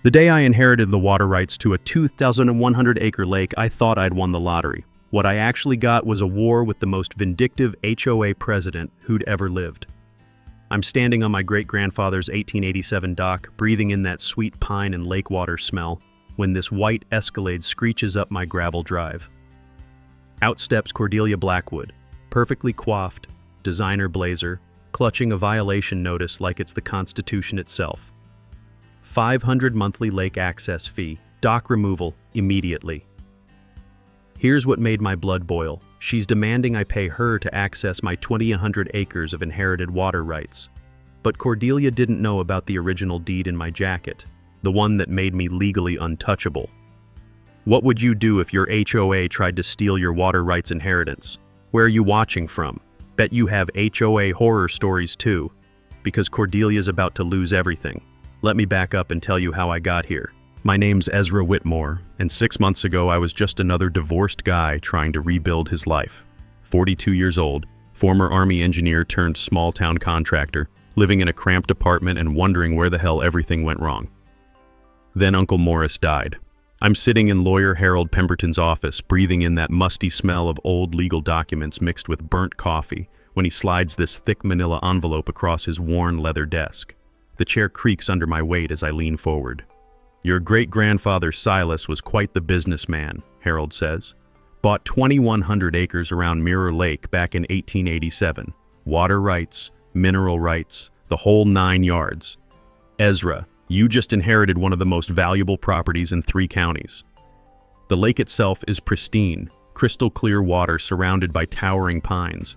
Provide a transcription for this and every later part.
The day I inherited the water rights to a 2,100-acre lake, I thought I'd won the lottery. What I actually got was a war with the most vindictive HOA president who'd ever lived. I'm standing on my great-grandfather's 1887 dock, breathing in that sweet pine and lake water smell, when this white Escalade screeches up my gravel drive. Out steps Cordelia Blackwood, perfectly coiffed, designer blazer, clutching a violation notice like it's the Constitution itself. $500 monthly lake access fee, dock removal, immediately. Here's what made my blood boil. She's demanding I pay her to access my 2,100 acres of inherited water rights. But Cordelia didn't know about the original deed in my jacket, the one that made me legally untouchable. What would you do if your HOA tried to steal your water rights inheritance? Where are you watching from? Bet you have HOA horror stories too, because Cordelia's about to lose everything. Let me back up and tell you how I got here. My name's Ezra Whitmore, and 6 months ago I was just another divorced guy trying to rebuild his life. 42 years old, former Army engineer turned small-town contractor, living in a cramped apartment and wondering where the hell everything went wrong. Then Uncle Morris died. I'm sitting in lawyer Harold Pemberton's office, breathing in that musty smell of old legal documents mixed with burnt coffee, when he slides this thick manila envelope across his worn leather desk. The chair creaks under my weight as I lean forward. Your great-grandfather Silas was quite the businessman, Harold says. Bought 2,100 acres around Mirror Lake back in 1887. Water rights, mineral rights, the whole 9 yards. Ezra, you just inherited one of the most valuable properties in 3 counties. The lake itself is pristine, crystal clear water surrounded by towering pines.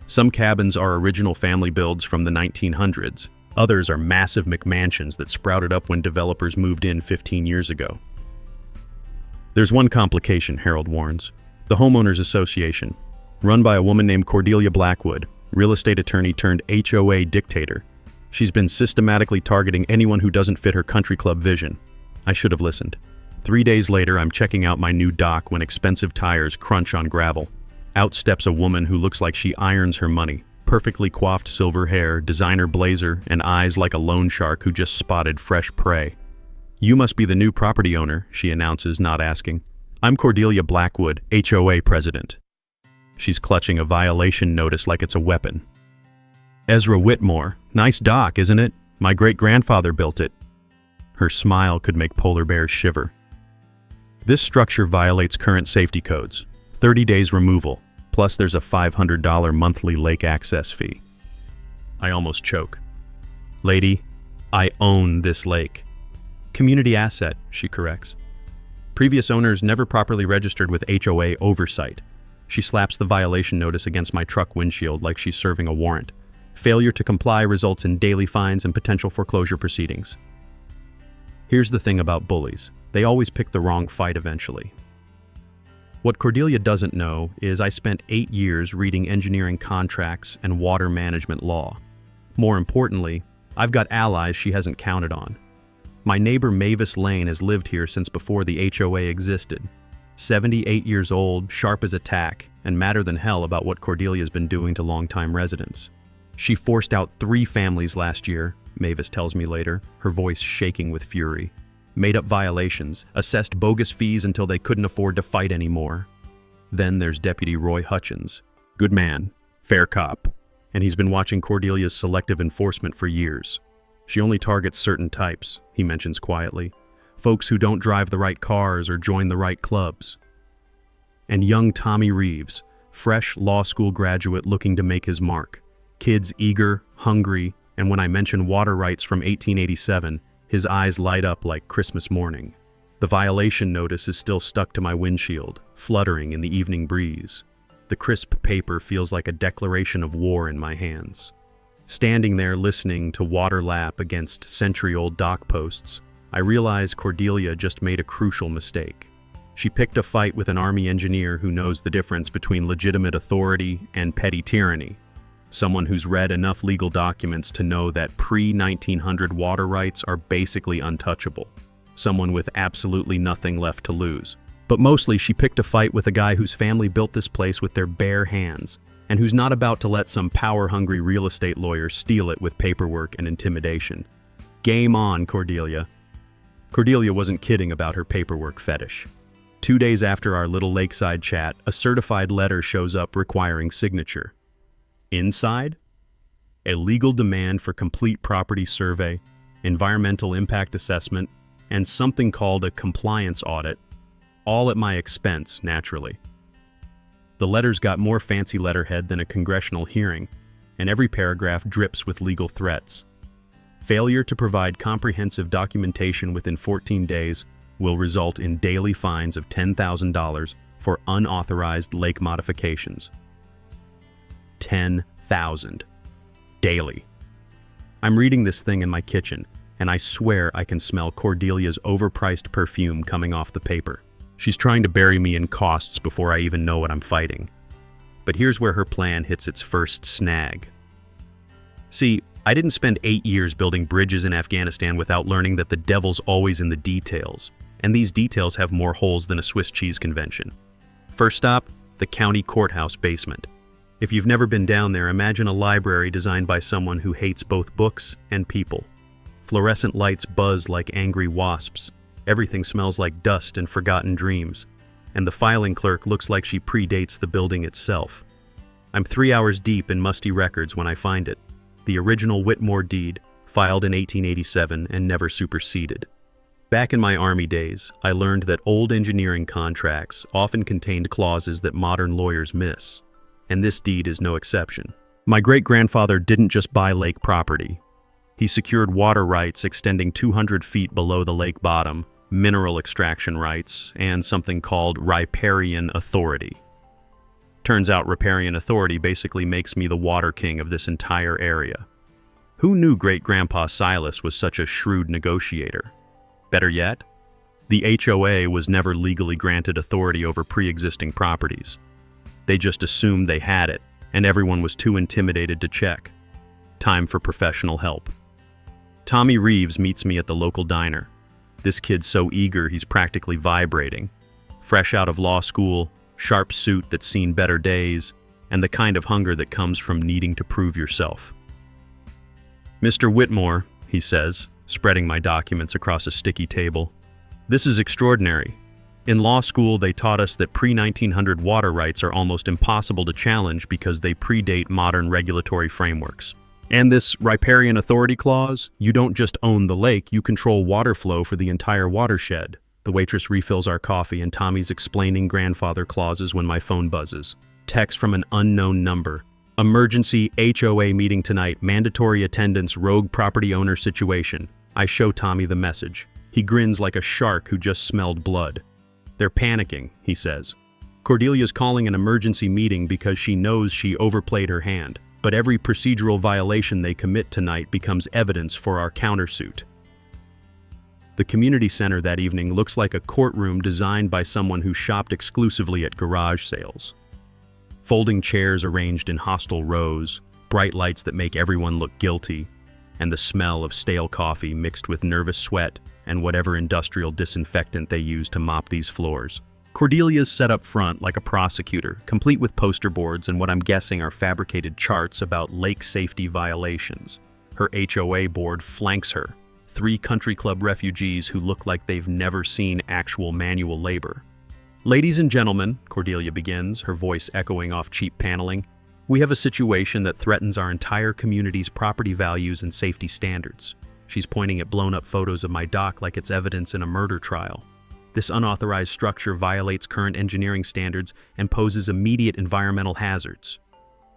Some cabins are original family builds from the 1900s. Others are massive McMansions that sprouted up when developers moved in 15 years ago. There's one complication, Harold warns. The Homeowners Association, run by a woman named Cordelia Blackwood, real estate attorney turned HOA dictator. She's been systematically targeting anyone who doesn't fit her country club vision. I should have listened. 3 days later, I'm checking out my new dock when expensive tires crunch on gravel. Out steps a woman who looks like she irons her money. Perfectly coiffed silver hair, designer blazer, and eyes like a loan shark who just spotted fresh prey. You must be the new property owner, she announces, not asking. I'm Cordelia Blackwood, HOA president. She's clutching a violation notice like it's a weapon. Ezra Whitmore, nice dock, isn't it? My great-grandfather built it. Her smile could make polar bears shiver. This structure violates current safety codes. 30 days removal. Plus there's a $500 monthly lake access fee. I almost choke. Lady, I own this lake. Community asset, she corrects. Previous owners never properly registered with HOA oversight. She slaps the violation notice against my truck windshield like she's serving a warrant. Failure to comply results in daily fines and potential foreclosure proceedings. Here's the thing about bullies. They always pick the wrong fight eventually. What Cordelia doesn't know is I spent 8 years reading engineering contracts and water management law. More importantly, I've got allies she hasn't counted on. My neighbor Mavis Lane has lived here since before the HOA existed. 78 years old, sharp as a tack, and madder than hell about what Cordelia's been doing to longtime residents. She forced out 3 families last year, Mavis tells me later, her voice shaking with fury. Made up violations, assessed bogus fees until they couldn't afford to fight anymore. Then there's Deputy Roy Hutchins. Good man, fair cop, and he's been watching Cordelia's selective enforcement for years. She only targets certain types, he mentions quietly. Folks who don't drive the right cars or join the right clubs. And young Tommy Reeves, fresh law school graduate looking to make his mark. Kids eager, hungry, and when I mention water rights from 1887, his eyes light up like Christmas morning. The violation notice is still stuck to my windshield, fluttering in the evening breeze. The crisp paper feels like a declaration of war in my hands. Standing there listening to water lap against century-old dock posts, I realize Cordelia just made a crucial mistake. She picked a fight with an Army engineer who knows the difference between legitimate authority and petty tyranny. Someone who's read enough legal documents to know that pre-1900 water rights are basically untouchable. Someone with absolutely nothing left to lose. But mostly she picked a fight with a guy whose family built this place with their bare hands, and who's not about to let some power-hungry real estate lawyer steal it with paperwork and intimidation. Game on, Cordelia. Cordelia wasn't kidding about her paperwork fetish. 2 days after our little lakeside chat, a certified letter shows up requiring signature. Inside? A legal demand for complete property survey, environmental impact assessment, and something called a compliance audit, all at my expense, naturally. The letter's got more fancy letterhead than a congressional hearing, and every paragraph drips with legal threats. Failure to provide comprehensive documentation within 14 days will result in daily fines of $10,000 for unauthorized lake modifications. 10,000 daily. I'm reading this thing in my kitchen, and I swear I can smell Cordelia's overpriced perfume coming off the paper. She's trying to bury me in costs before I even know what I'm fighting. But here's where her plan hits its first snag. See, I didn't spend 8 years building bridges in Afghanistan without learning that the devil's always in the details, and these details have more holes than a Swiss cheese convention. First stop, the county courthouse basement. If you've never been down there, imagine a library designed by someone who hates both books and people. Fluorescent lights buzz like angry wasps. Everything smells like dust and forgotten dreams, and the filing clerk looks like she predates the building itself. I'm 3 hours deep in musty records when I find it. The original Whitmore deed, filed in 1887 and never superseded. Back in my Army days, I learned that old engineering contracts often contained clauses that modern lawyers miss, and this deed is no exception. My great-grandfather didn't just buy lake property. He secured water rights extending 200 feet below the lake bottom, mineral extraction rights, and something called riparian authority. Turns out riparian authority basically makes me the water king of this entire area. Who knew great-grandpa Silas was such a shrewd negotiator? Better yet, the HOA was never legally granted authority over pre-existing properties. They just assumed they had it, and everyone was too intimidated to check. Time for professional help. Tommy Reeves meets me at the local diner. This kid's so eager he's practically vibrating. Fresh out of law school, sharp suit that's seen better days, and the kind of hunger that comes from needing to prove yourself. "Mr. Whitmore," he says, spreading my documents across a sticky table. "This is extraordinary. In law school, they taught us that pre-1900 water rights are almost impossible to challenge because they predate modern regulatory frameworks. And this riparian authority clause, you don't just own the lake, you control water flow for the entire watershed." The waitress refills our coffee and Tommy's explaining grandfather clauses when my phone buzzes. Text from an unknown number. "Emergency HOA meeting tonight, mandatory attendance, rogue property owner situation." I show Tommy the message. He grins like a shark who just smelled blood. "They're panicking," he says. "Cordelia's calling an emergency meeting because she knows she overplayed her hand. But every procedural violation they commit tonight becomes evidence for our countersuit." The community center that evening looks like a courtroom designed by someone who shopped exclusively at garage sales. Folding chairs arranged in hostile rows, bright lights that make everyone look guilty, and the smell of stale coffee mixed with nervous sweat and whatever industrial disinfectant they use to mop these floors. Cordelia's set up front like a prosecutor, complete with poster boards and what I'm guessing are fabricated charts about lake safety violations. Her HOA board flanks her, 3 country club refugees who look like they've never seen actual manual labor. "Ladies and gentlemen," Cordelia begins, her voice echoing off cheap paneling, "we have a situation that threatens our entire community's property values and safety standards." She's pointing at blown-up photos of my dock like it's evidence in a murder trial. "This unauthorized structure violates current engineering standards and poses immediate environmental hazards."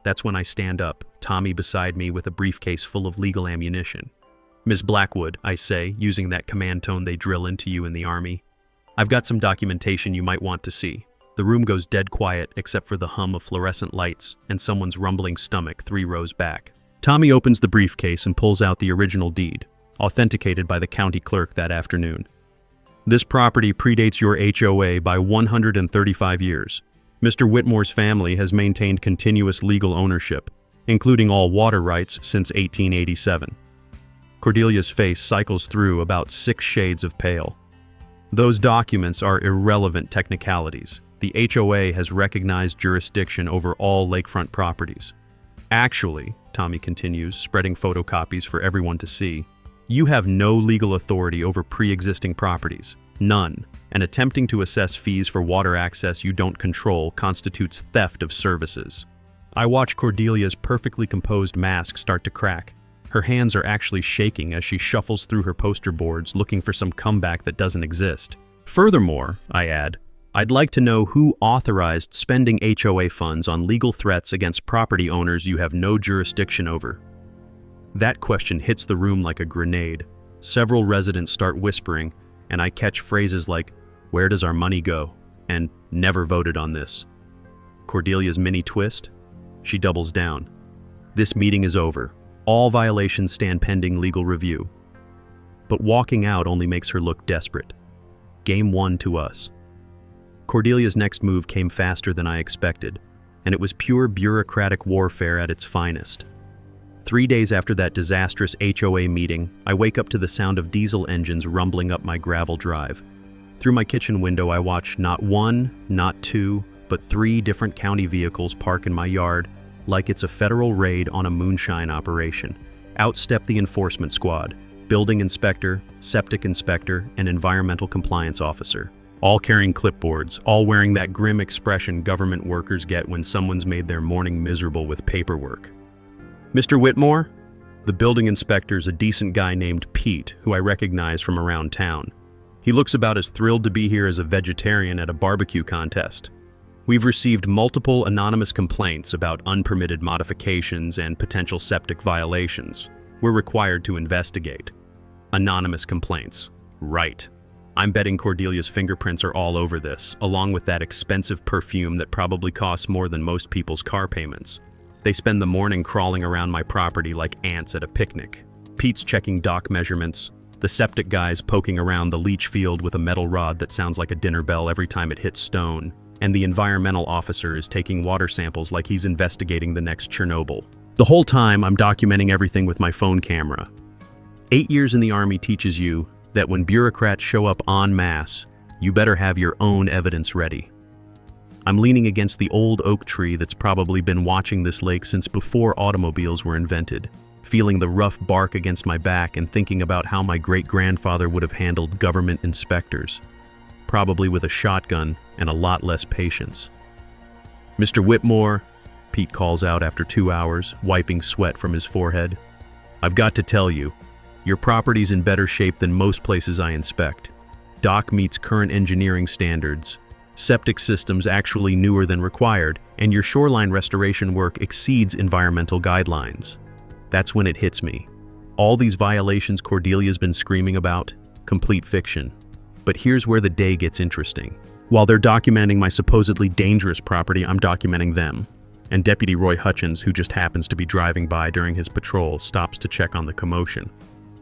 That's when I stand up, Tommy beside me with a briefcase full of legal ammunition. "Ms. Blackwood," I say, using that command tone they drill into you in the Army, "I've got some documentation you might want to see." The room goes dead quiet except for the hum of fluorescent lights and someone's rumbling stomach 3 rows back. Tommy opens the briefcase and pulls out the original deed, authenticated by the county clerk that afternoon. "This property predates your HOA by 135 years. Mr. Whitmore's family has maintained continuous legal ownership, including all water rights since 1887. Cordelia's face cycles through about 6 shades of pale. "Those documents are irrelevant technicalities. The HOA has recognized jurisdiction over all lakefront properties. Actually," Tommy continues, spreading photocopies for everyone to see, You have no legal authority over pre-existing properties. None. And attempting to assess fees for water access you don't control constitutes theft of services. I watch Cordelia's perfectly composed mask start to crack. Her hands are actually shaking as she shuffles through her poster boards looking for some comeback that doesn't exist. Furthermore, I add, I'd like to know who authorized spending HOA funds on legal threats against property owners you have no jurisdiction over. That question hits the room like a grenade. Several residents start whispering, and I catch phrases like, "Where does our money go?" and "Never voted on this." Cordelia's mini twist? She doubles down. This meeting is over. All violations stand pending legal review. But walking out only makes her look desperate. Game 1 to us. Cordelia's next move came faster than I expected, and it was pure bureaucratic warfare at its finest. 3 days after that disastrous HOA meeting, I wake up to the sound of diesel engines rumbling up my gravel drive. Through my kitchen window, I watch not one, not two, but 3 different county vehicles park in my yard like it's a federal raid on a moonshine operation. Out step the enforcement squad, building inspector, septic inspector, and environmental compliance officer. All carrying clipboards, all wearing that grim expression government workers get when someone's made their morning miserable with paperwork. "Mr. Whitmore?" The building inspector's a decent guy named Pete, who I recognize from around town. He looks about as thrilled to be here as a vegetarian at a barbecue contest. We've received multiple anonymous complaints about unpermitted modifications and potential septic violations. We're required to investigate. Anonymous complaints. Right. I'm betting Cordelia's fingerprints are all over this, along with that expensive perfume that probably costs more than most people's car payments. They spend the morning crawling around my property like ants at a picnic. Pete's checking dock measurements. The septic guy's poking around the leach field with a metal rod that sounds like a dinner bell every time it hits stone. And the environmental officer is taking water samples like he's investigating the next Chernobyl. The whole time, I'm documenting everything with my phone camera. 8 years in the Army teaches you that when bureaucrats show up en masse, you better have your own evidence ready. I'm leaning against the old oak tree that's probably been watching this lake since before automobiles were invented, feeling the rough bark against my back and thinking about how my great-grandfather would have handled government inspectors. Probably with a shotgun and a lot less patience. "Mr. Whitmore," Pete calls out after 2 hours, wiping sweat from his forehead. "I've got to tell you, your property's in better shape than most places I inspect. Dock meets current engineering standards. Septic system's actually newer than required, and your shoreline restoration work exceeds environmental guidelines." That's when it hits me. All these violations Cordelia's been screaming about, complete fiction. But here's where the day gets interesting. While they're documenting my supposedly dangerous property, I'm documenting them. And Deputy Roy Hutchins, who just happens to be driving by during his patrol, stops to check on the commotion.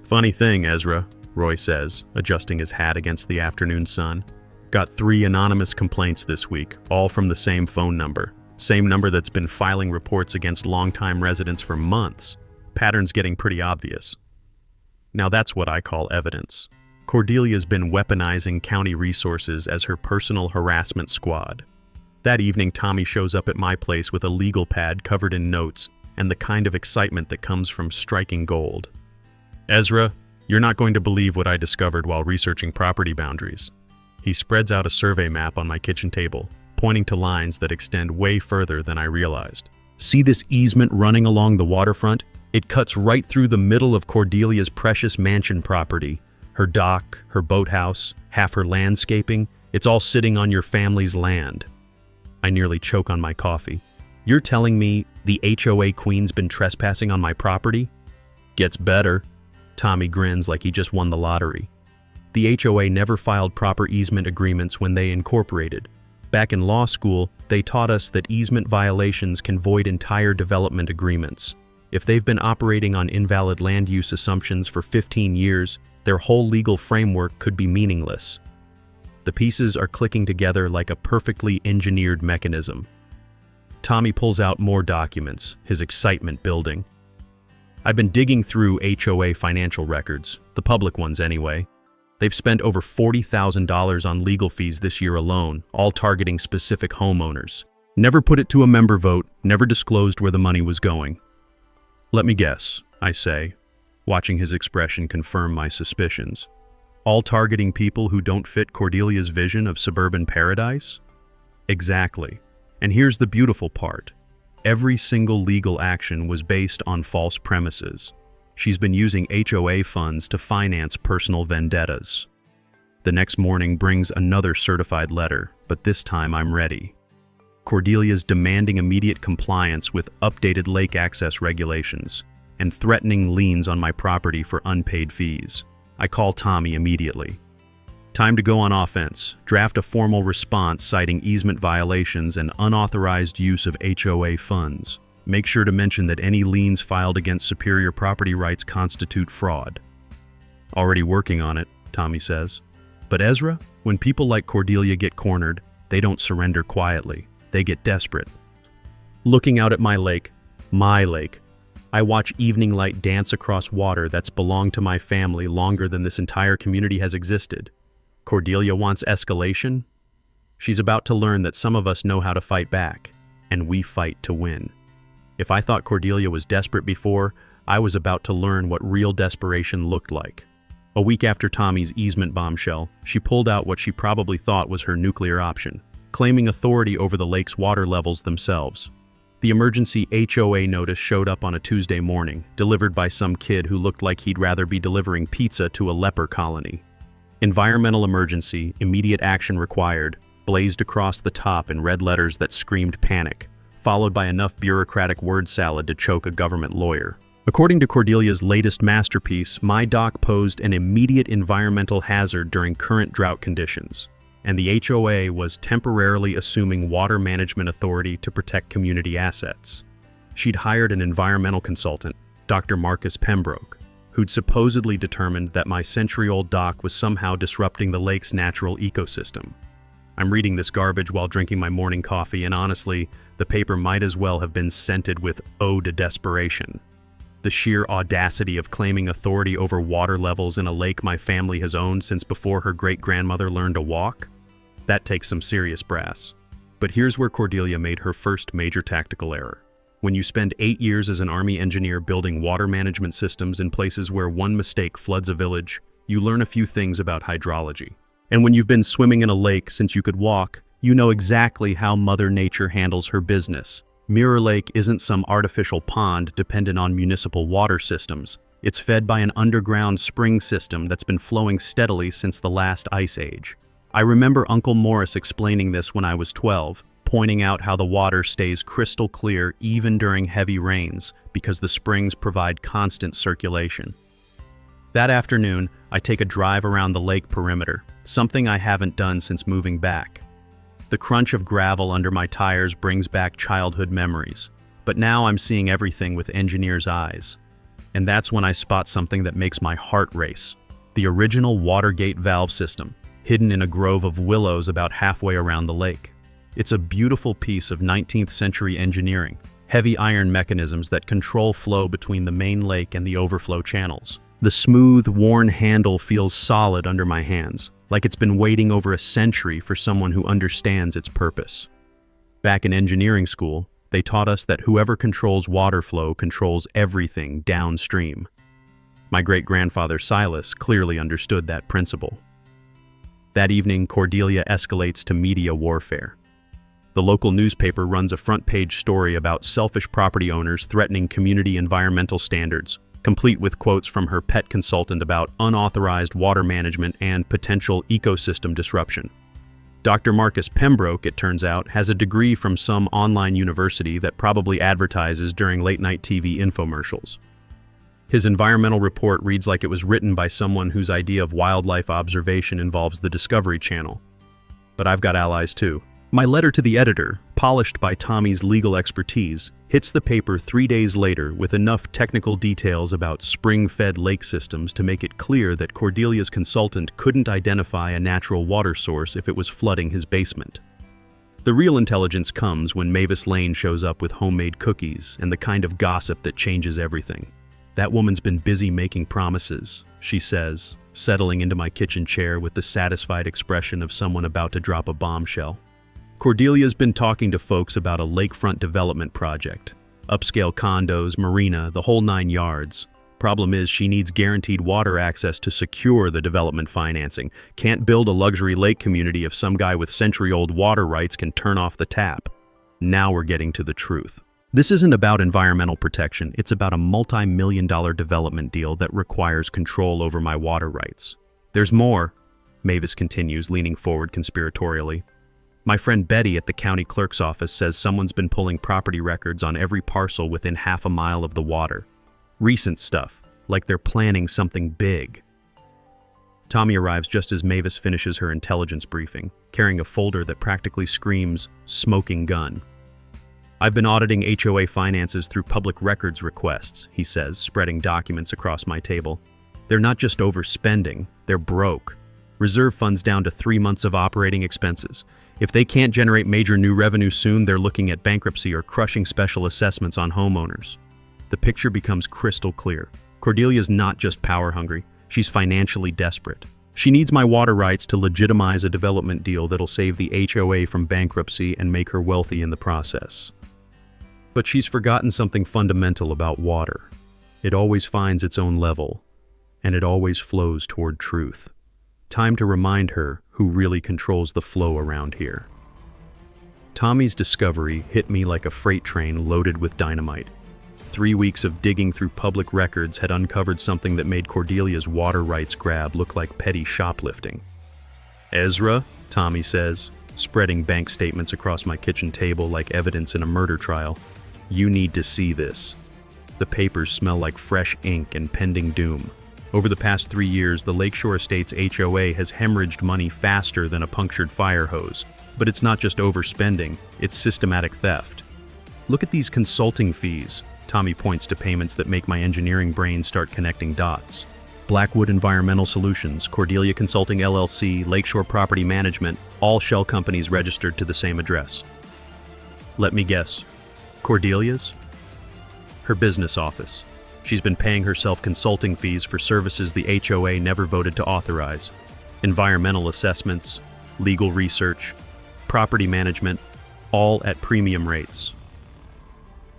"Funny thing, Ezra," Roy says, adjusting his hat against the afternoon sun. "Got 3 anonymous complaints this week, all from the same phone number. Same number that's been filing reports against longtime residents for months. Pattern's getting pretty obvious." Now that's what I call evidence. Cordelia's been weaponizing county resources as her personal harassment squad. That evening, Tommy shows up at my place with a legal pad covered in notes and the kind of excitement that comes from striking gold. "Ezra, you're not going to believe what I discovered while researching property boundaries." He spreads out a survey map on my kitchen table, pointing to lines that extend way further than I realized. "See this easement running along the waterfront? It cuts right through the middle of Cordelia's precious mansion property. Her dock, her boathouse, half her landscaping, it's all sitting on your family's land." I nearly choke on my coffee. "You're telling me the HOA queen's been trespassing on my property?" "Gets better." Tommy grins like he just won the lottery. The HOA never filed proper easement agreements when they incorporated. Back in law school, they taught us that easement violations can void entire development agreements. If they've been operating on invalid land use assumptions for 15 years, their whole legal framework could be meaningless. The pieces are clicking together like a perfectly engineered mechanism. Tommy pulls out more documents, his excitement building. I've been digging through HOA financial records, the public ones anyway. They've spent over $40,000 on legal fees this year alone, all targeting specific homeowners. Never put it to a member vote, never disclosed where the money was going. "Let me guess," I say. Watching his expression confirmed my suspicions. All targeting people who don't fit Cordelia's vision of suburban paradise? Exactly. And here's the beautiful part. Every single legal action was based on false premises. She's been using HOA funds to finance personal vendettas. The next morning brings another certified letter, but this time I'm ready. Cordelia's demanding immediate compliance with updated lake access regulations and threatening liens on my property for unpaid fees. I call Tommy immediately. Time to go on offense. Draft a formal response citing easement violations and unauthorized use of HOA funds. Make sure to mention that any liens filed against superior property rights constitute fraud. Already working on it, Tommy says. But Ezra, when people like Cordelia get cornered, they don't surrender quietly. They get desperate. Looking out at my lake, I watch evening light dance across water that's belonged to my family longer than this entire community has existed. Cordelia wants escalation? She's about to learn that some of us know how to fight back, and we fight to win. If I thought Cordelia was desperate before, I was about to learn what real desperation looked like. A week after Tommy's easement bombshell, she pulled out what she probably thought was her nuclear option, claiming authority over the lake's water levels themselves. The emergency HOA notice showed up on a Tuesday morning, delivered by some kid who looked like he'd rather be delivering pizza to a leper colony. Environmental emergency, immediate action required, blazed across the top in red letters that screamed panic, followed by enough bureaucratic word salad to choke a government lawyer. According to Cordelia's latest masterpiece, my dock posed an immediate environmental hazard during current drought conditions, and the HOA was temporarily assuming water management authority to protect community assets. She'd hired an environmental consultant, Dr. Marcus Pembroke, who'd supposedly determined that my century-old dock was somehow disrupting the lake's natural ecosystem. I'm reading this garbage while drinking my morning coffee, and honestly, the paper might as well have been scented with ode to desperation. The sheer audacity of claiming authority over water levels in a lake my family has owned since before her great-grandmother learned to walk? That takes some serious brass. But here's where Cordelia made her first major tactical error. When you spend 8 years as an Army engineer building water management systems in places where one mistake floods a village, you learn a few things about hydrology. And when you've been swimming in a lake since you could walk, you know exactly how Mother Nature handles her business. Mirror Lake isn't some artificial pond dependent on municipal water systems. It's fed by an underground spring system that's been flowing steadily since the last ice age. I remember Uncle Morris explaining this when I was 12, pointing out how the water stays crystal clear even during heavy rains because the springs provide constant circulation. That afternoon, I take a drive around the lake perimeter, something I haven't done since moving back. The crunch of gravel under my tires brings back childhood memories, but now I'm seeing everything with engineer's eyes. And that's when I spot something that makes my heart race. The original Watergate valve system, hidden in a grove of willows about halfway around the lake. It's a beautiful piece of 19th century engineering, heavy iron mechanisms that control flow between the main lake and the overflow channels. The smooth, worn handle feels solid under my hands, like it's been waiting over a century for someone who understands its purpose. Back in engineering school, they taught us that whoever controls water flow controls everything downstream. My great-grandfather Silas clearly understood that principle. That evening, Cordelia escalates to media warfare. The local newspaper runs a front-page story about selfish property owners threatening community environmental standards, complete with quotes from her pet consultant about unauthorized water management and potential ecosystem disruption. Dr. Marcus Pembroke, it turns out, has a degree from some online university that probably advertises during late-night TV infomercials. His environmental report reads like it was written by someone whose idea of wildlife observation involves the Discovery Channel. But I've got allies too. My letter to the editor, polished by Tommy's legal expertise, hits the paper 3 days later with enough technical details about spring-fed lake systems to make it clear that Cordelia's consultant couldn't identify a natural water source if it was flooding his basement. The real intelligence comes when Mavis Lane shows up with homemade cookies and the kind of gossip that changes everything. "That woman's been busy making promises," she says, settling into my kitchen chair with the satisfied expression of someone about to drop a bombshell. Cordelia's been talking to folks about a lakefront development project. Upscale condos, marina, the whole 9 yards. Problem is, she needs guaranteed water access to secure the development financing. Can't build a luxury lake community if some guy with century-old water rights can turn off the tap. Now we're getting to the truth. This isn't about environmental protection, it's about a multi-million-dollar development deal that requires control over my water rights. There's more, Mavis continues, leaning forward conspiratorially. My friend Betty at the county clerk's office says someone's been pulling property records on every parcel within half a mile of the water. Recent stuff, like they're planning something big. Tommy arrives just as Mavis finishes her intelligence briefing, carrying a folder that practically screams, "smoking gun." I've been auditing HOA finances through public records requests, he says, spreading documents across my table. They're not just overspending, they're broke. Reserve funds down to 3 months of operating expenses. If they can't generate major new revenue soon, they're looking at bankruptcy or crushing special assessments on homeowners. The picture becomes crystal clear. Cordelia's not just power hungry, she's financially desperate. She needs my water rights to legitimize a development deal that'll save the HOA from bankruptcy and make her wealthy in the process. But she's forgotten something fundamental about water. It always finds its own level, and it always flows toward truth. Time to remind her who really controls the flow around here. Tommy's discovery hit me like a freight train loaded with dynamite. 3 weeks of digging through public records had uncovered something that made Cordelia's water rights grab look like petty shoplifting. "Ezra," Tommy says, spreading bank statements across my kitchen table like evidence in a murder trial, "you need to see this." The papers smell like fresh ink and pending doom. Over the past 3 years, the Lakeshore Estates HOA has hemorrhaged money faster than a punctured fire hose. But it's not just overspending, it's systematic theft. Look at these consulting fees. Tommy points to payments that make my engineering brain start connecting dots. Blackwood Environmental Solutions, Cordelia Consulting LLC, Lakeshore Property Management, all shell companies registered to the same address. Let me guess. Cordelia's? Her business office. She's been paying herself consulting fees for services the HOA never voted to authorize. Environmental assessments, legal research, property management, all at premium rates.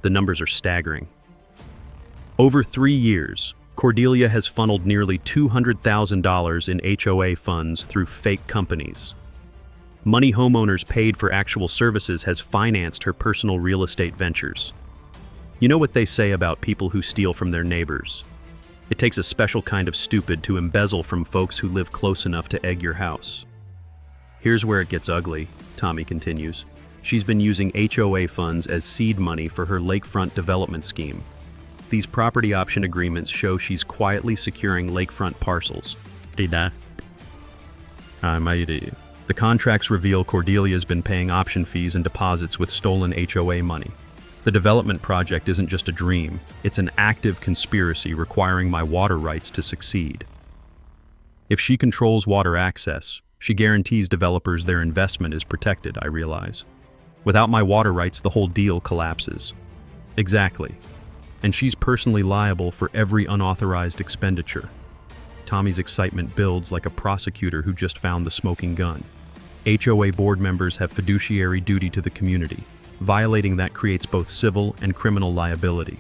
The numbers are staggering. Over 3 years, Cordelia has funneled nearly $200,000 in HOA funds through fake companies. Money homeowners paid for actual services has financed her personal real estate ventures. You know what they say about people who steal from their neighbors? It takes a special kind of stupid to embezzle from folks who live close enough to egg your house. Here's where it gets ugly, Tommy continues. She's been using HOA funds as seed money for her lakefront development scheme. These property option agreements show she's quietly securing lakefront parcels. The contracts reveal Cordelia's been paying option fees and deposits with stolen HOA money. The development project isn't just a dream, it's an active conspiracy requiring my water rights to succeed. If she controls water access, she guarantees developers their investment is protected, I realize. Without my water rights, the whole deal collapses. Exactly. And she's personally liable for every unauthorized expenditure. Tommy's excitement builds like a prosecutor who just found the smoking gun. HOA board members have fiduciary duty to the community. Violating that creates both civil and criminal liability.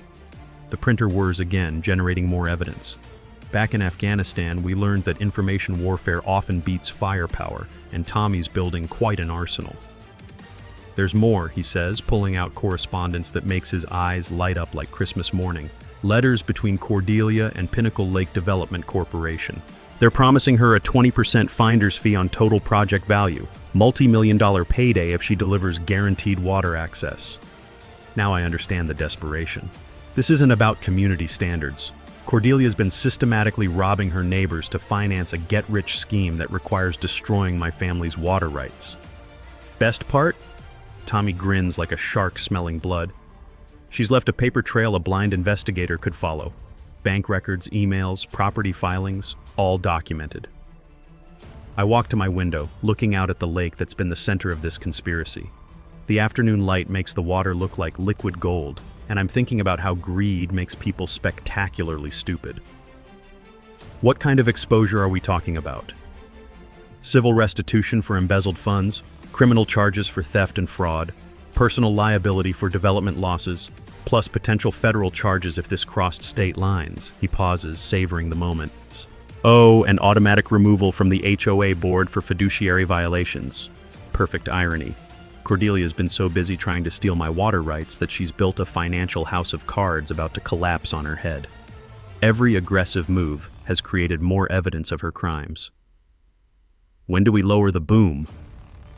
The printer whirs again, generating more evidence. Back in Afghanistan, we learned that information warfare often beats firepower, and Tommy's building quite an arsenal. There's more, he says, pulling out correspondence that makes his eyes light up like Christmas morning. Letters between Cordelia and Pinnacle Lake Development Corporation. They're promising her a 20% finder's fee on total project value, multi-million-dollar payday if she delivers guaranteed water access. Now I understand the desperation. This isn't about community standards. Cordelia's been systematically robbing her neighbors to finance a get-rich scheme that requires destroying my family's water rights. Best part? Tommy grins like a shark smelling blood. She's left a paper trail a blind investigator could follow. Bank records, emails, property filings, all documented. I walk to my window, looking out at the lake that's been the center of this conspiracy. The afternoon light makes the water look like liquid gold, and I'm thinking about how greed makes people spectacularly stupid. What kind of exposure are we talking about? Civil restitution for embezzled funds, criminal charges for theft and fraud, personal liability for development losses, plus potential federal charges if this crossed state lines. He pauses, savoring the moment. Oh, and automatic removal from the HOA board for fiduciary violations. Perfect irony. Cordelia's been so busy trying to steal my water rights that she's built a financial house of cards about to collapse on her head. Every aggressive move has created more evidence of her crimes. When do we lower the boom?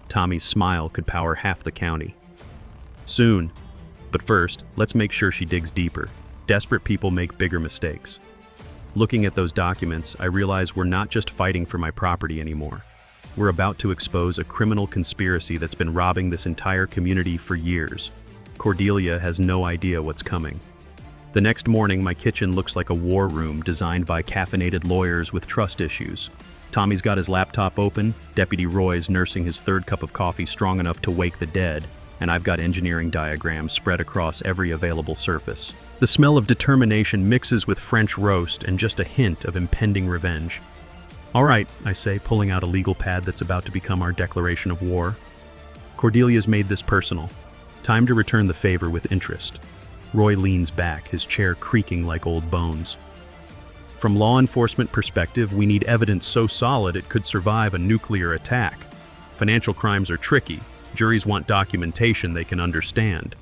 Tommy's smile could power half the county. Soon. But first, let's make sure she digs deeper. Desperate people make bigger mistakes. Looking at those documents, I realize we're not just fighting for my property anymore. We're about to expose a criminal conspiracy that's been robbing this entire community for years. Cordelia has no idea what's coming. The next morning, my kitchen looks like a war room designed by caffeinated lawyers with trust issues. Tommy's got his laptop open, Deputy Roy's nursing his third cup of coffee strong enough to wake the dead, and I've got engineering diagrams spread across every available surface. The smell of determination mixes with French roast and just a hint of impending revenge. All right, I say, pulling out a legal pad that's about to become our declaration of war. Cordelia's made this personal. Time to return the favor with interest. Roy leans back, his chair creaking like old bones. From law enforcement perspective, we need evidence so solid it could survive a nuclear attack. Financial crimes are tricky. Juries want documentation they can understand.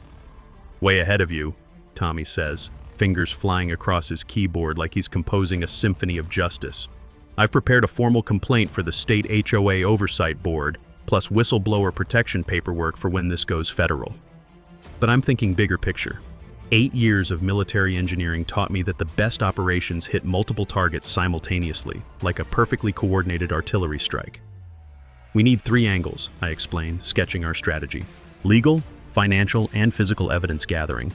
Way ahead of you, Tommy says, fingers flying across his keyboard like he's composing a symphony of justice. I've prepared a formal complaint for the state HOA Oversight Board, plus whistleblower protection paperwork for when this goes federal. But I'm thinking bigger picture. 8 years of military engineering taught me that the best operations hit multiple targets simultaneously, like a perfectly coordinated artillery strike. We need 3 angles, I explain, sketching our strategy. Legal, financial, and physical evidence gathering.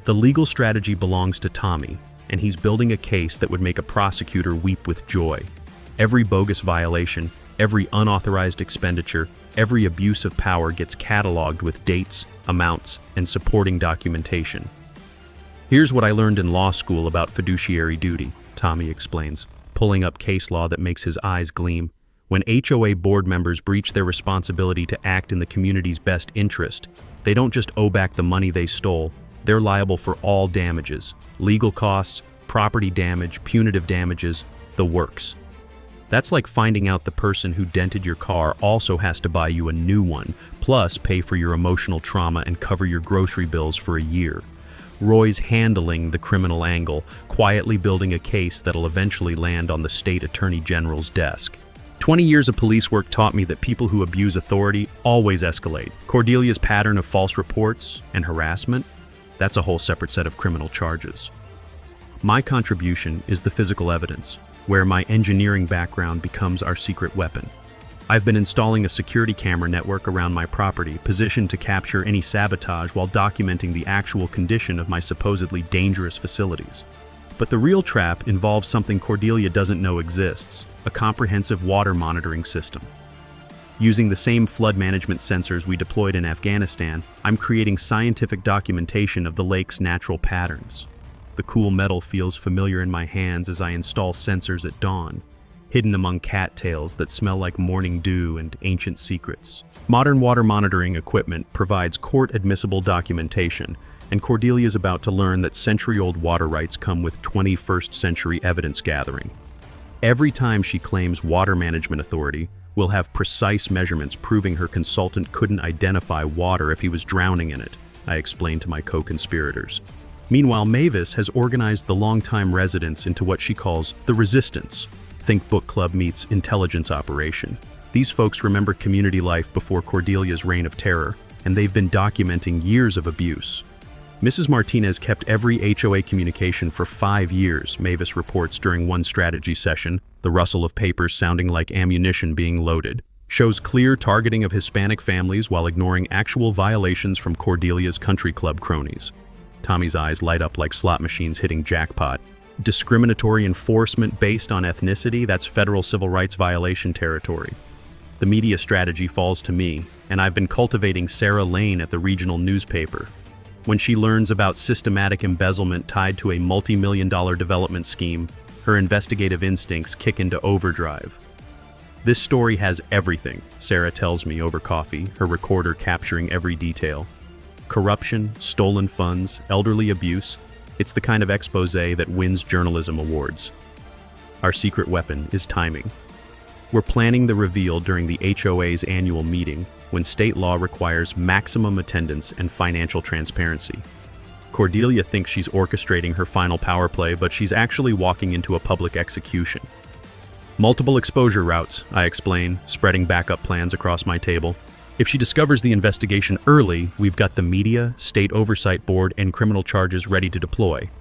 The legal strategy belongs to Tommy, and he's building a case that would make a prosecutor weep with joy. Every bogus violation, every unauthorized expenditure, every abuse of power gets cataloged with dates, amounts, and supporting documentation. Here's what I learned in law school about fiduciary duty, Tommy explains, pulling up case law that makes his eyes gleam. When HOA board members breach their responsibility to act in the community's best interest, they don't just owe back the money they stole, they're liable for all damages, legal costs, property damage, punitive damages, the works. That's like finding out the person who dented your car also has to buy you a new one, plus pay for your emotional trauma and cover your grocery bills for a year. Roy's handling the criminal angle, quietly building a case that'll eventually land on the state attorney general's desk. 20 years of police work taught me that people who abuse authority always escalate. Cordelia's pattern of false reports and harassment, that's a whole separate set of criminal charges. My contribution is the physical evidence, where my engineering background becomes our secret weapon. I've been installing a security camera network around my property, positioned to capture any sabotage while documenting the actual condition of my supposedly dangerous facilities. But the real trap involves something Cordelia doesn't know exists, a comprehensive water monitoring system. Using the same flood management sensors we deployed in Afghanistan, I'm creating scientific documentation of the lake's natural patterns. The cool metal feels familiar in my hands as I install sensors at dawn, hidden among cattails that smell like morning dew and ancient secrets. Modern water monitoring equipment provides court-admissible documentation, and Cordelia's about to learn that century-old water rights come with 21st century evidence gathering. Every time she claims water management authority, we'll have precise measurements proving her consultant couldn't identify water if he was drowning in it, I explained to my co-conspirators. Meanwhile, Mavis has organized the longtime residents into what she calls the Resistance. Think book club meets intelligence operation. These folks remember community life before Cordelia's reign of terror, and they've been documenting years of abuse. Mrs. Martinez kept every HOA communication for 5 years, Mavis reports during one strategy session, the rustle of papers sounding like ammunition being loaded. Shows clear targeting of Hispanic families while ignoring actual violations from Cordelia's country club cronies. Tommy's eyes light up like slot machines hitting jackpot. Discriminatory enforcement based on ethnicity, that's federal civil rights violation territory. The media strategy falls to me, and I've been cultivating Sarah Lane at the regional newspaper. When she learns about systematic embezzlement tied to a multi-million-dollar development scheme, her investigative instincts kick into overdrive. This story has everything, Sarah tells me over coffee, her recorder capturing every detail. Corruption, stolen funds, elderly abuse. It's the kind of expose that wins journalism awards. Our secret weapon is timing. We're planning the reveal during the HOA's annual meeting, when state law requires maximum attendance and financial transparency. Cordelia thinks she's orchestrating her final power play, but she's actually walking into a public execution. Multiple exposure routes, I explain, spreading backup plans across my table. If she discovers the investigation early, we've got the media, state oversight board, and criminal charges ready to deploy.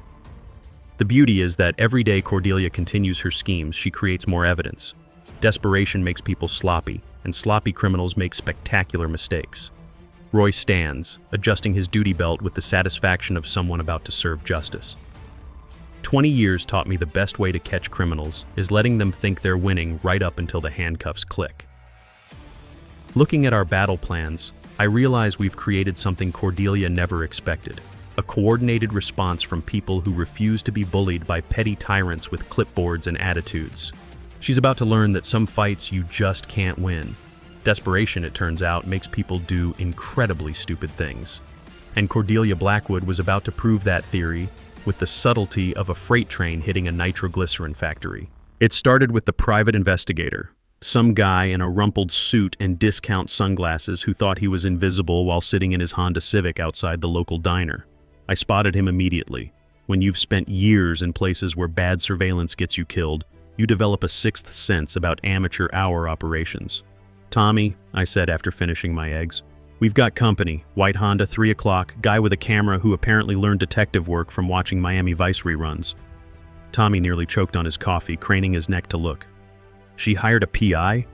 The beauty is that every day Cordelia continues her schemes, she creates more evidence. Desperation makes people sloppy, and sloppy criminals make spectacular mistakes. Roy stands, adjusting his duty belt with the satisfaction of someone about to serve justice. 20 years taught me the best way to catch criminals is letting them think they're winning right up until the handcuffs click. Looking at our battle plans, I realize we've created something Cordelia never expected. A coordinated response from people who refuse to be bullied by petty tyrants with clipboards and attitudes. She's about to learn that some fights you just can't win. Desperation, it turns out, makes people do incredibly stupid things. And Cordelia Blackwood was about to prove that theory with the subtlety of a freight train hitting a nitroglycerin factory. It started with the private investigator, some guy in a rumpled suit and discount sunglasses who thought he was invisible while sitting in his Honda Civic outside the local diner. I spotted him immediately. When you've spent years in places where bad surveillance gets you killed, you develop a sixth sense about amateur hour operations. "Tommy," I said after finishing my eggs, "we've got company. White Honda, 3 o'clock, guy with a camera who apparently learned detective work from watching Miami Vice reruns." Tommy nearly choked on his coffee, craning his neck to look. "She hired a PI?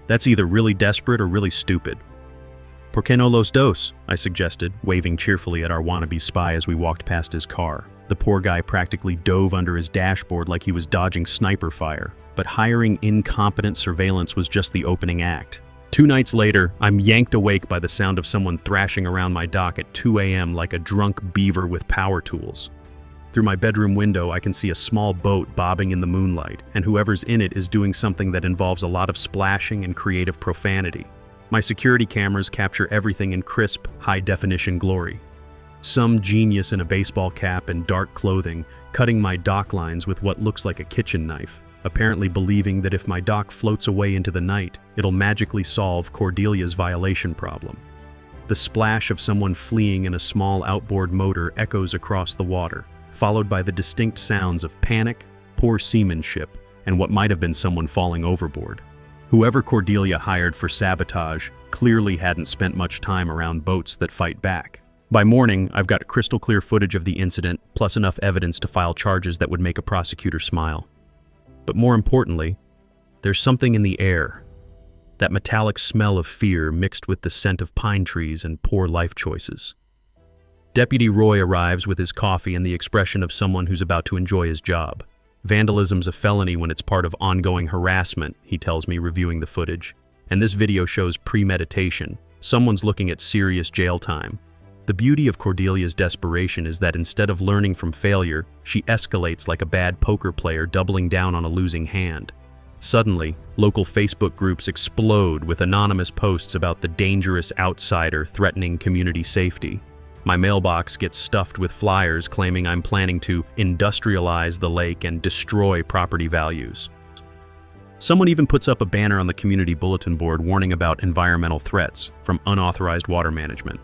That's either really desperate or really stupid." "Por qué no los dos?" I suggested, waving cheerfully at our wannabe spy as we walked past his car. The poor guy practically dove under his dashboard like he was dodging sniper fire, but hiring incompetent surveillance was just the opening act. 2 nights later, I'm yanked awake by the sound of someone thrashing around my dock at 2 a.m. like a drunk beaver with power tools. Through my bedroom window, I can see a small boat bobbing in the moonlight, and whoever's in it is doing something that involves a lot of splashing and creative profanity. My security cameras capture everything in crisp, high-definition glory. Some genius in a baseball cap and dark clothing cutting my dock lines with what looks like a kitchen knife, apparently believing that if my dock floats away into the night, it'll magically solve Cordelia's violation problem. The splash of someone fleeing in a small outboard motor echoes across the water, followed by the distinct sounds of panic, poor seamanship, and what might have been someone falling overboard. Whoever Cordelia hired for sabotage clearly hadn't spent much time around boats that fight back. By morning, I've got crystal clear footage of the incident, plus enough evidence to file charges that would make a prosecutor smile. But more importantly, there's something in the air. That metallic smell of fear mixed with the scent of pine trees and poor life choices. Deputy Roy arrives with his coffee and the expression of someone who's about to enjoy his job. "Vandalism's a felony when it's part of ongoing harassment," he tells me, reviewing the footage. "And this video shows premeditation. Someone's looking at serious jail time." The beauty of Cordelia's desperation is that instead of learning from failure, she escalates like a bad poker player doubling down on a losing hand. Suddenly, local Facebook groups explode with anonymous posts about the dangerous outsider threatening community safety. My mailbox gets stuffed with flyers claiming I'm planning to industrialize the lake and destroy property values. Someone even puts up a banner on the community bulletin board warning about environmental threats from unauthorized water management.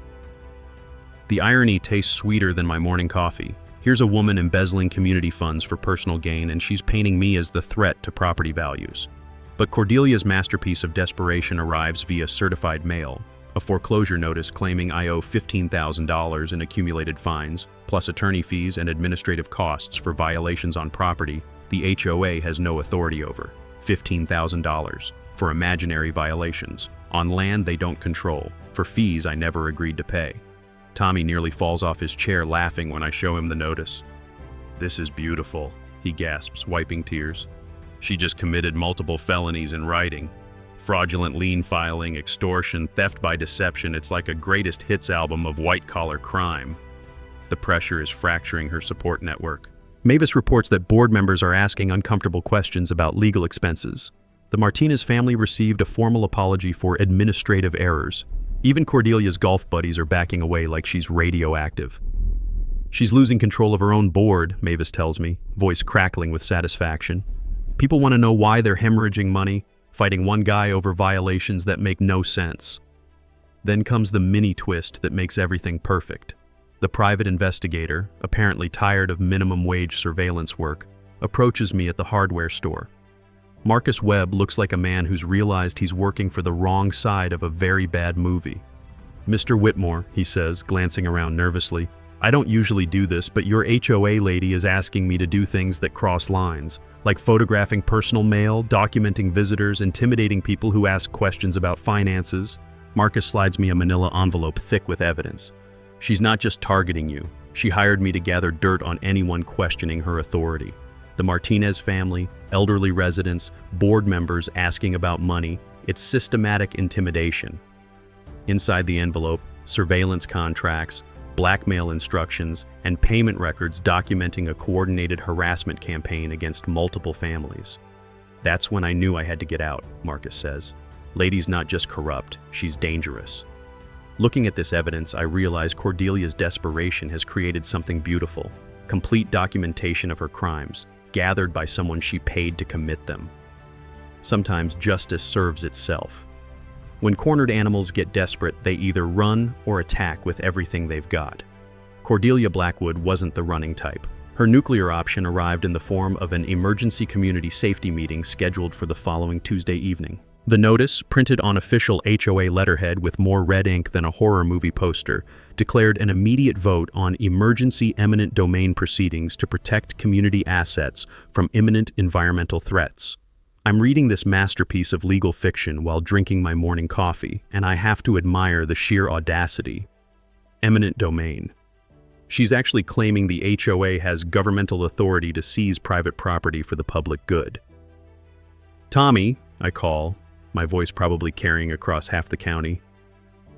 The irony tastes sweeter than my morning coffee. Here's a woman embezzling community funds for personal gain, and she's painting me as the threat to property values. But Cordelia's masterpiece of desperation arrives via certified mail, a foreclosure notice claiming I owe $15,000 in accumulated fines, plus attorney fees and administrative costs for violations on property the HOA has no authority over. $15,000 for imaginary violations, on land they don't control, for fees I never agreed to pay. Tommy nearly falls off his chair laughing when I show him the notice. "This is beautiful," he gasps, wiping tears. "She just committed multiple felonies in writing. Fraudulent lien filing, extortion, theft by deception. It's like a greatest hits album of white-collar crime." The pressure is fracturing her support network. Mavis reports that board members are asking uncomfortable questions about legal expenses. The Martinez family received a formal apology for administrative errors. Even Cordelia's golf buddies are backing away like she's radioactive. She's losing control of her own board, Mavis tells me, voice crackling with satisfaction. People want to know why they're hemorrhaging money, fighting one guy over violations that make no sense. Then comes the mini twist that makes everything perfect. The private investigator, apparently tired of minimum wage surveillance work, approaches me at the hardware store. Marcus Webb looks like a man who's realized he's working for the wrong side of a very bad movie. "Mr. Whitmore," he says, glancing around nervously, "I don't usually do this, but your HOA lady is asking me to do things that cross lines, like photographing personal mail, documenting visitors, intimidating people who ask questions about finances." Marcus slides me a manila envelope thick with evidence. "She's not just targeting you. She hired me to gather dirt on anyone questioning her authority. The Martinez family, elderly residents, board members asking about money. It's systematic intimidation." Inside the envelope, surveillance contracts, blackmail instructions, and payment records documenting a coordinated harassment campaign against multiple families. "That's when I knew I had to get out," Marcus says. "Lady's not just corrupt, she's dangerous." Looking at this evidence, I realize Cordelia's desperation has created something beautiful. Complete documentation of her crimes, gathered by someone she paid to commit them. Sometimes justice serves itself. When cornered animals get desperate, they either run or attack with everything they've got. Cordelia Blackwood wasn't the running type. Her nuclear option arrived in the form of an emergency community safety meeting scheduled for the following Tuesday evening. The notice, printed on official HOA letterhead with more red ink than a horror movie poster, declared an immediate vote on emergency eminent domain proceedings to protect community assets from imminent environmental threats. I'm reading this masterpiece of legal fiction while drinking my morning coffee, and I have to admire the sheer audacity. Eminent domain. She's actually claiming the HOA has governmental authority to seize private property for the public good. "Tommy," I call, my voice probably carrying across half the county.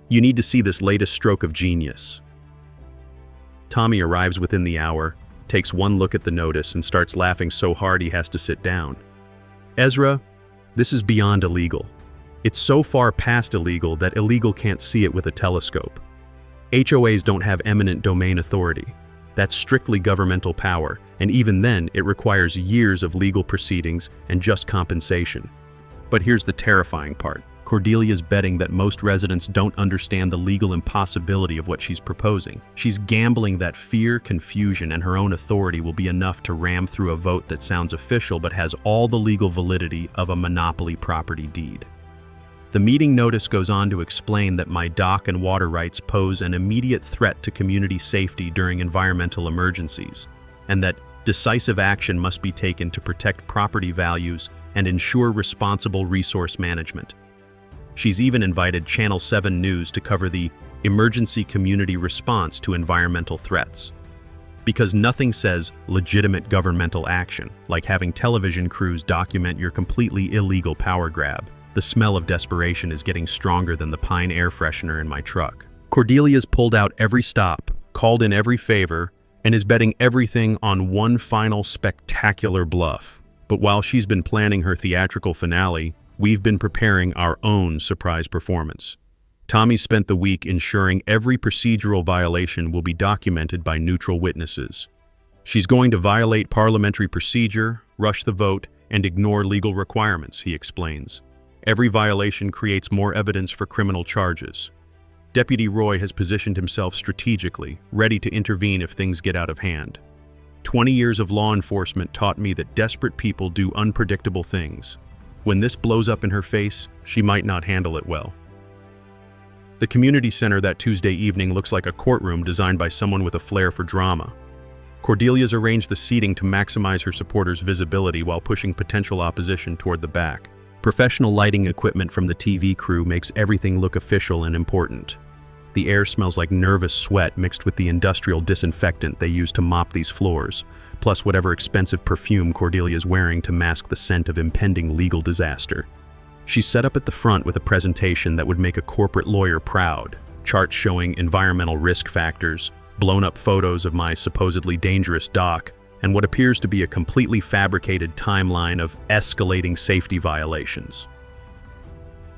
"You need to see this latest stroke of genius." Tommy arrives within the hour, takes one look at the notice, and starts laughing so hard he has to sit down. "Ezra, this is beyond illegal. It's so far past illegal that illegal can't see it with a telescope. HOAs don't have eminent domain authority. That's strictly governmental power, and even then it requires years of legal proceedings and just compensation." But here's the terrifying part. Cordelia's betting that most residents don't understand the legal impossibility of what she's proposing. She's gambling that fear, confusion, and her own authority will be enough to ram through a vote that sounds official but has all the legal validity of a monopoly property deed. The meeting notice goes on to explain that my dock and water rights pose an immediate threat to community safety during environmental emergencies, and that decisive action must be taken to protect property values and ensure responsible resource management. She's even invited Channel 7 News to cover the emergency community response to environmental threats. Because nothing says legitimate governmental action, like having television crews document your completely illegal power grab. The smell of desperation is getting stronger than the pine air freshener in my truck. Cordelia's pulled out every stop, called in every favor, and is betting everything on one final spectacular bluff. But while she's been planning her theatrical finale, we've been preparing our own surprise performance. Tommy spent the week ensuring every procedural violation will be documented by neutral witnesses. She's going to violate parliamentary procedure, rush the vote, and ignore legal requirements, he explains. Every violation creates more evidence for criminal charges. Deputy Roy has positioned himself strategically, ready to intervene if things get out of hand. 20 years of law enforcement taught me that desperate people do unpredictable things. When this blows up in her face, she might not handle it well. The community center that Tuesday evening looks like a courtroom designed by someone with a flair for drama. Cordelia's arranged the seating to maximize her supporters' visibility while pushing potential opposition toward the back. Professional lighting equipment from the TV crew makes everything look official and important. The air smells like nervous sweat mixed with the industrial disinfectant they use to mop these floors, plus whatever expensive perfume Cordelia's wearing to mask the scent of impending legal disaster. She's set up at the front with a presentation that would make a corporate lawyer proud. Charts showing environmental risk factors, blown-up photos of my supposedly dangerous dock, and what appears to be a completely fabricated timeline of escalating safety violations.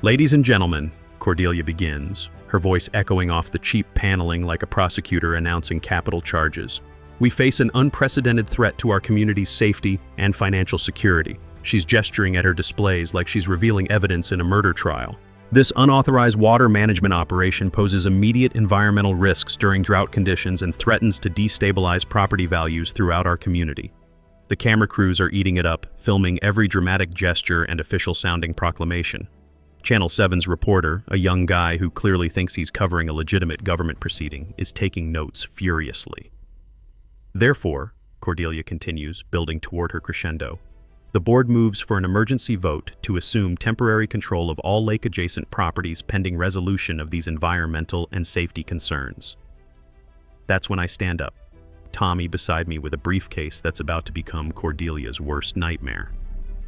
Ladies and gentlemen, Cordelia begins, her voice echoing off the cheap paneling like a prosecutor announcing capital charges. "We face an unprecedented threat to our community's safety and financial security." She's gesturing at her displays like she's revealing evidence in a murder trial. "This unauthorized water management operation poses immediate environmental risks during drought conditions and threatens to destabilize property values throughout our community." The camera crews are eating it up, filming every dramatic gesture and official-sounding proclamation. Channel 7's reporter, a young guy who clearly thinks he's covering a legitimate government proceeding, is taking notes furiously. "Therefore," Cordelia continues, building toward her crescendo, "the board moves for an emergency vote to assume temporary control of all lake-adjacent properties pending resolution of these environmental and safety concerns." That's when I stand up, Tommy beside me with a briefcase that's about to become Cordelia's worst nightmare.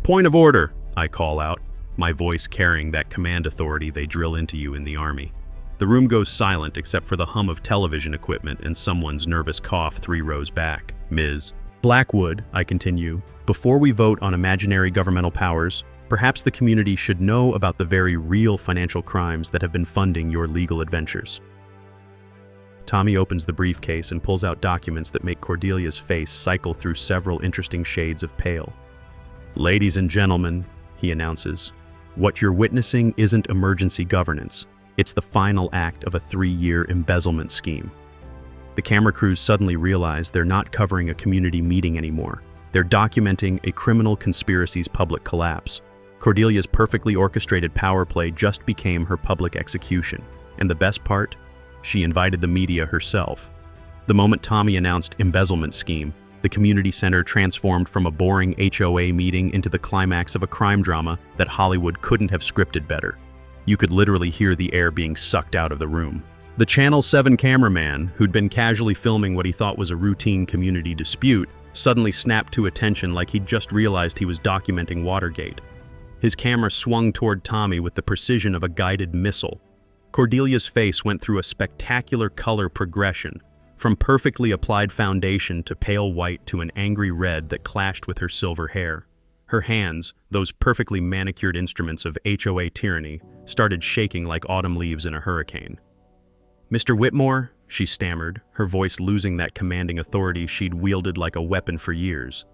"Point of order," I call out, my voice carrying that command authority they drill into you in the Army. The room goes silent except for the hum of television equipment and someone's nervous cough 3 rows back. "Ms. Blackwood," I continue, "before we vote on imaginary governmental powers, perhaps the community should know about the very real financial crimes that have been funding your legal adventures." Tommy opens the briefcase and pulls out documents that make Cordelia's face cycle through several interesting shades of pale. "Ladies and gentlemen," he announces, "what you're witnessing isn't emergency governance. It's the final act of a 3-year embezzlement scheme." The camera crews suddenly realize they're not covering a community meeting anymore. They're documenting a criminal conspiracy's public collapse. Cordelia's perfectly orchestrated power play just became her public execution. And the best part? She invited the media herself. The moment Tommy announced embezzlement scheme, the community center transformed from a boring HOA meeting into the climax of a crime drama that Hollywood couldn't have scripted better. You could literally hear the air being sucked out of the room. The Channel 7 cameraman, who'd been casually filming what he thought was a routine community dispute, suddenly snapped to attention like he'd just realized he was documenting Watergate. His camera swung toward Tommy with the precision of a guided missile. Cordelia's face went through a spectacular color progression, from perfectly applied foundation to pale white to an angry red that clashed with her silver hair. Her hands, those perfectly manicured instruments of HOA tyranny, started shaking like autumn leaves in a hurricane. "Mr. Whitmore," she stammered, her voice losing that commanding authority she'd wielded like a weapon for years.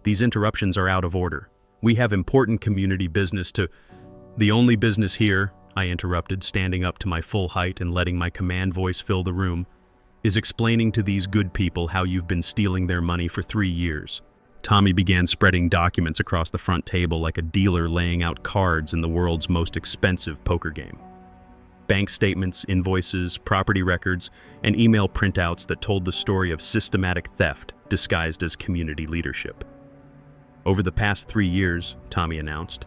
"These interruptions are out of order. We have important community business to—" "The only business here," I interrupted, standing up to my full height and letting my command voice fill the room, "is explaining to these good people how you've been stealing their money for 3 years. Tommy began spreading documents across the front table like a dealer laying out cards in the world's most expensive poker game. Bank statements, invoices, property records, and email printouts that told the story of systematic theft disguised as community leadership. "Over the past 3 years," Tommy announced,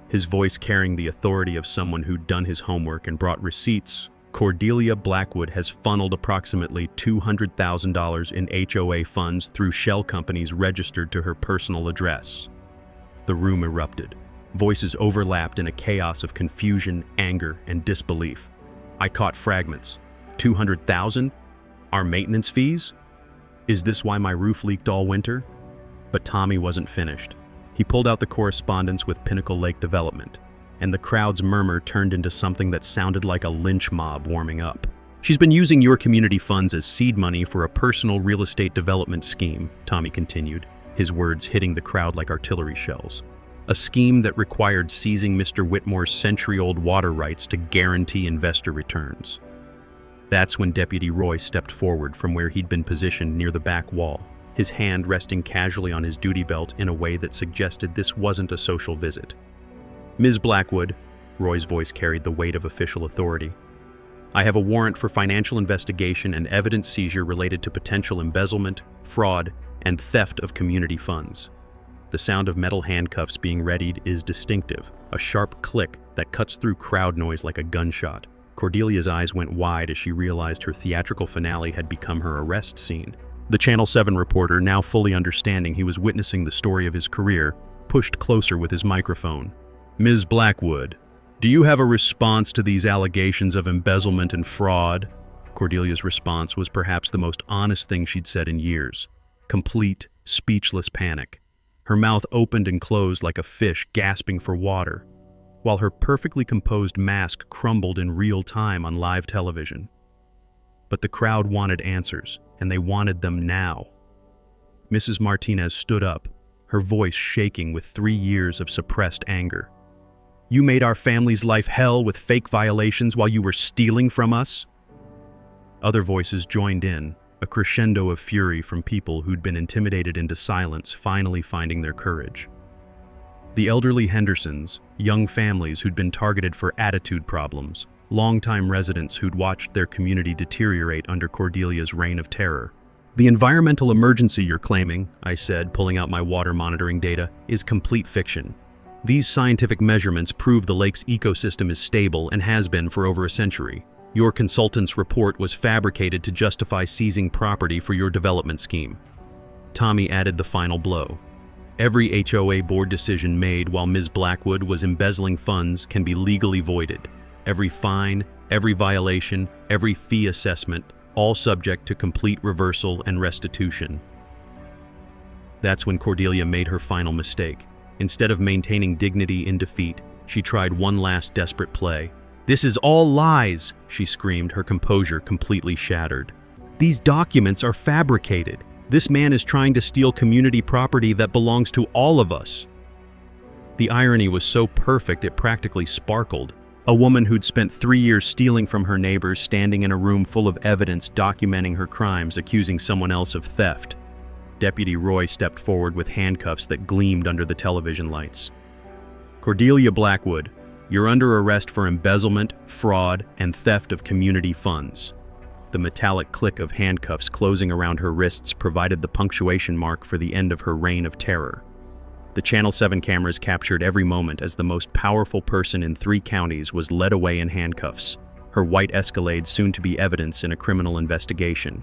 his voice carrying the authority of someone who'd done his homework and brought receipts, "Cordelia Blackwood has funneled approximately $200,000 in HOA funds through shell companies registered to her personal address." The room erupted. Voices overlapped in a chaos of confusion, anger, and disbelief. I caught fragments. 200,000? Our maintenance fees? Is this why my roof leaked all winter? But Tommy wasn't finished. He pulled out the correspondence with Pinnacle Lake Development, and the crowd's murmur turned into something that sounded like a lynch mob warming up. "She's been using your community funds as seed money for a personal real estate development scheme," Tommy continued, his words hitting the crowd like artillery shells. "A scheme that required seizing Mr. Whitmore's century-old water rights to guarantee investor returns." That's when Deputy Roy stepped forward from where he'd been positioned near the back wall, his hand resting casually on his duty belt in a way that suggested this wasn't a social visit. "Ms. Blackwood," Roy's voice carried the weight of official authority, "I have a warrant for financial investigation and evidence seizure related to potential embezzlement, fraud, and theft of community funds." The sound of metal handcuffs being readied is distinctive, a sharp click that cuts through crowd noise like a gunshot. Cordelia's eyes went wide as she realized her theatrical finale had become her arrest scene. The Channel 7 reporter, now fully understanding he was witnessing the story of his career, pushed closer with his microphone. "Ms. Blackwood, do you have a response to these allegations of embezzlement and fraud?" Cordelia's response was perhaps the most honest thing she'd said in years. Complete, speechless panic. Her mouth opened and closed like a fish gasping for water. while her perfectly composed mask crumbled in real time on live television. But the crowd wanted answers, and they wanted them now. Mrs. Martinez stood up, her voice shaking with 3 years of suppressed anger. "You made our family's life hell with fake violations while you were stealing from us?" Other voices joined in, a crescendo of fury from people who'd been intimidated into silence finally finding their courage. The elderly Hendersons, young families who'd been targeted for attitude problems, longtime residents who'd watched their community deteriorate under Cordelia's reign of terror. "The environmental emergency you're claiming," I said, pulling out my water monitoring data, "is complete fiction. These scientific measurements prove the lake's ecosystem is stable and has been for over a century. Your consultant's report was fabricated to justify seizing property for your development scheme." Tommy added the final blow. "Every HOA board decision made while Ms. Blackwood was embezzling funds can be legally voided. Every fine, every violation, every fee assessment, all subject to complete reversal and restitution." That's when Cordelia made her final mistake. Instead of maintaining dignity in defeat, she tried one last desperate play. "This is all lies," she screamed, her composure completely shattered. "These documents are fabricated. This man is trying to steal community property that belongs to all of us." The irony was so perfect it practically sparkled. A woman who'd spent 3 years stealing from her neighbors standing in a room full of evidence documenting her crimes, accusing someone else of theft. Deputy Roy stepped forward with handcuffs that gleamed under the television lights. "Cordelia Blackwood, you're under arrest for embezzlement, fraud, and theft of community funds." The metallic click of handcuffs closing around her wrists provided the punctuation mark for the end of her reign of terror. The Channel 7 cameras captured every moment as the most powerful person in 3 counties was led away in handcuffs, her white Escalade soon to be evidence in a criminal investigation.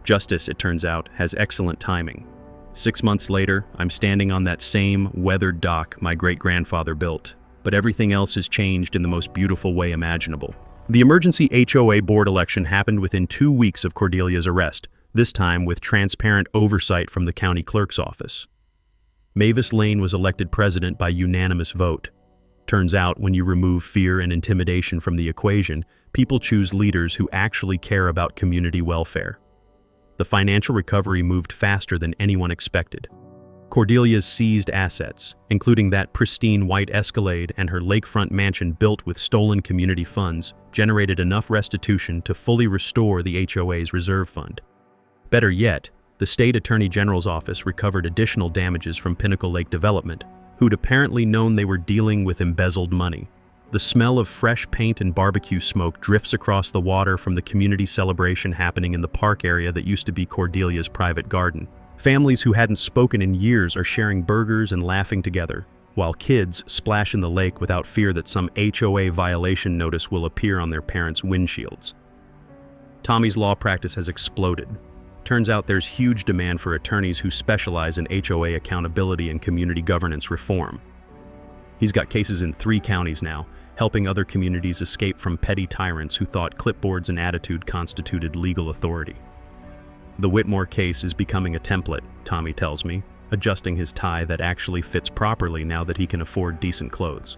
Justice, it turns out, has excellent timing. 6 months later, I'm standing on that same weathered dock my great-grandfather built, but everything else has changed in the most beautiful way imaginable. The emergency HOA board election happened within 2 weeks of Cordelia's arrest, this time with transparent oversight from the county clerk's office. Mavis Lane was elected president by unanimous vote. Turns out, when you remove fear and intimidation from the equation, people choose leaders who actually care about community welfare. The financial recovery moved faster than anyone expected. Cordelia's seized assets, including that pristine white Escalade and her lakefront mansion built with stolen community funds, generated enough restitution to fully restore the HOA's reserve fund. Better yet, the state attorney general's office recovered additional damages from Pinnacle Lake Development, who'd apparently known they were dealing with embezzled money. The smell of fresh paint and barbecue smoke drifts across the water from the community celebration happening in the park area that used to be Cordelia's private garden. Families who hadn't spoken in years are sharing burgers and laughing together, while kids splash in the lake without fear that some HOA violation notice will appear on their parents' windshields. Tommy's law practice has exploded. Turns out there's huge demand for attorneys who specialize in HOA accountability and community governance reform. He's got cases in 3 counties now, helping other communities escape from petty tyrants who thought clipboards and attitude constituted legal authority. The Whitmore case is becoming a template, Tommy tells me, adjusting his tie that actually fits properly now that he can afford decent clothes.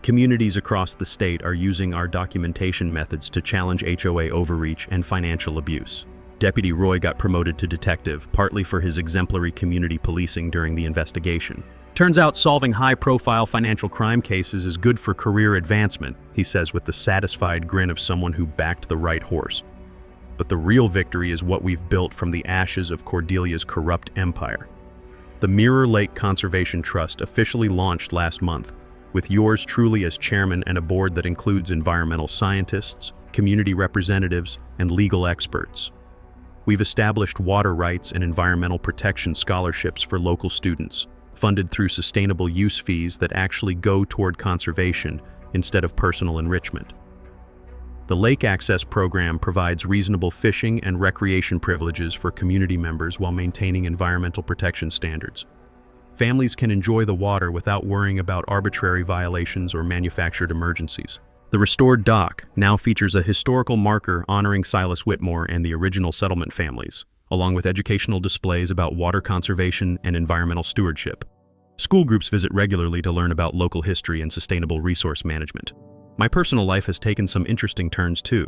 Communities across the state are using our documentation methods to challenge HOA overreach and financial abuse. Deputy Roy got promoted to detective, partly for his exemplary community policing during the investigation. "Turns out solving high-profile financial crime cases is good for career advancement," he says with the satisfied grin of someone who backed the right horse. But the real victory is what we've built from the ashes of Cordelia's corrupt empire. The Mirror Lake Conservation Trust officially launched last month, with yours truly as chairman and a board that includes environmental scientists, community representatives, and legal experts. We've established water rights and environmental protection scholarships for local students, funded through sustainable use fees that actually go toward conservation instead of personal enrichment. The Lake Access Program provides reasonable fishing and recreation privileges for community members while maintaining environmental protection standards. Families can enjoy the water without worrying about arbitrary violations or manufactured emergencies. The restored dock now features a historical marker honoring Silas Whitmore and the original settlement families, along with educational displays about water conservation and environmental stewardship. School groups visit regularly to learn about local history and sustainable resource management. My personal life has taken some interesting turns too.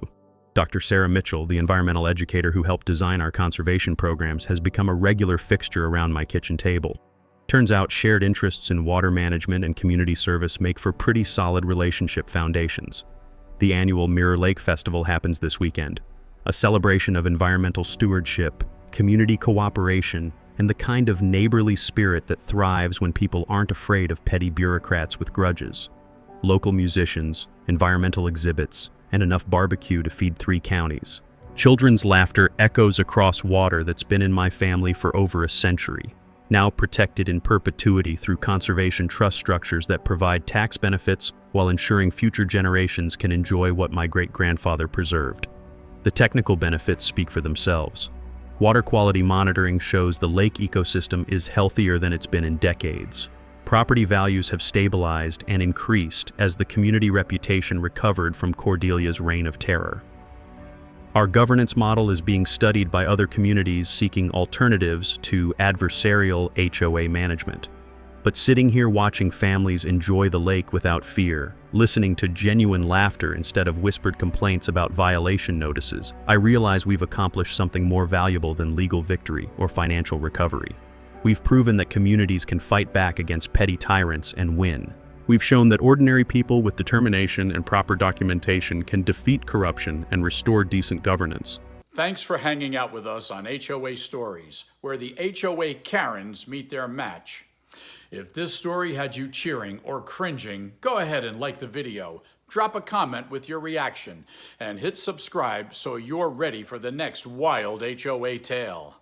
Dr. Sarah Mitchell, the environmental educator who helped design our conservation programs, has become a regular fixture around my kitchen table. Turns out shared interests in water management and community service make for pretty solid relationship foundations. The annual Mirror Lake Festival happens this weekend, a celebration of environmental stewardship, community cooperation, and the kind of neighborly spirit that thrives when people aren't afraid of petty bureaucrats with grudges. Local musicians, environmental exhibits, and enough barbecue to feed 3 counties. Children's laughter echoes across water that's been in my family for over a century, now protected in perpetuity through conservation trust structures that provide tax benefits while ensuring future generations can enjoy what my great-grandfather preserved. The technical benefits speak for themselves. Water quality monitoring shows the lake ecosystem is healthier than it's been in decades. Property values have stabilized and increased as the community reputation recovered from Cordelia's reign of terror. Our governance model is being studied by other communities seeking alternatives to adversarial HOA management. But sitting here watching families enjoy the lake without fear, listening to genuine laughter instead of whispered complaints about violation notices, I realize we've accomplished something more valuable than legal victory or financial recovery. We've proven that communities can fight back against petty tyrants and win. We've shown that ordinary people with determination and proper documentation can defeat corruption and restore decent governance. Thanks for hanging out with us on HOA Stories, where the HOA Karens meet their match. If this story had you cheering or cringing, go ahead and like the video, drop a comment with your reaction, and hit subscribe so you're ready for the next wild HOA tale.